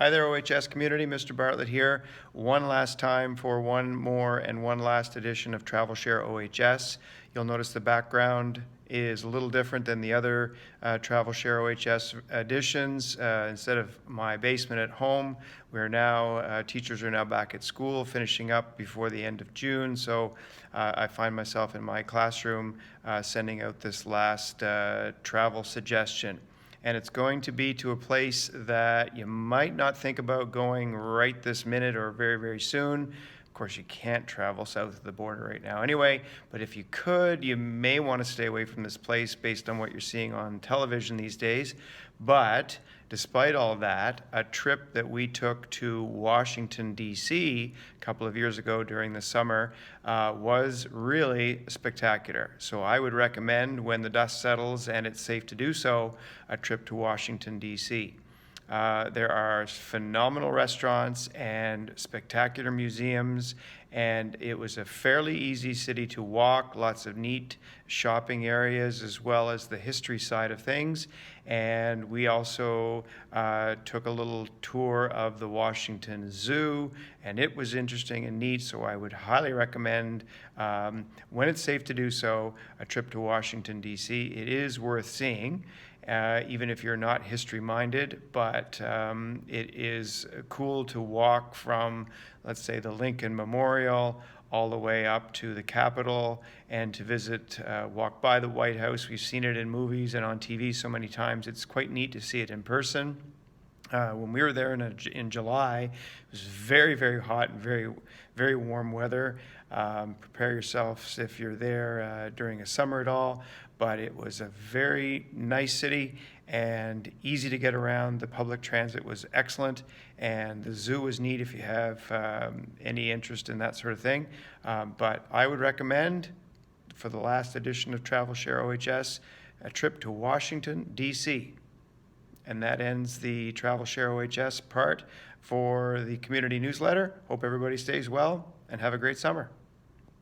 Hi there, OHS community. Mr. Bartlett here. One last time for one more and one last edition of Travel Share OHS. You'll notice the background is a little different than the other Travel Share OHS editions. Instead of my basement at home, we're now, teachers are now back at school, finishing up before the end of June. So I find myself in my classroom sending out this last travel suggestion. And it's going to be to a place that you might not think about going right this minute or very, very soon. Of course, you can't travel south of the border right now anyway, but if you could, you may want to stay away from this place based on what you're seeing on television these days. But despite all that, a trip that we took to Washington, D.C. a couple of years ago during the summer was really spectacular. So I would recommend, when the dust settles and it's safe to do so, a trip to Washington, D.C. There are phenomenal restaurants and spectacular museums, and it was a fairly easy city to walk, lots of neat shopping areas as well as the history side of things. And we also took a little tour of the Washington Zoo, and it was interesting and neat, so I would highly recommend, when it's safe to do so, a trip to Washington, D.C. It is worth seeing. Even if you're not history-minded, but it is cool to walk from, let's say, the Lincoln Memorial all the way up to the Capitol and to visit, walk by the White House. We've seen it in movies and on TV so many times. It's quite neat to see it in person. When we were there in July, it was very, very hot and very, very warm weather. Prepare yourselves if you're there during a summer at all. But it was a very nice city and easy to get around. The public transit was excellent, and the zoo was neat if you have any interest in that sort of thing. But I would recommend, for the last edition of Travel Share OHS, a trip to Washington, D.C. And that ends the Travel Share OHS part for the community newsletter. Hope everybody stays well and have a great summer.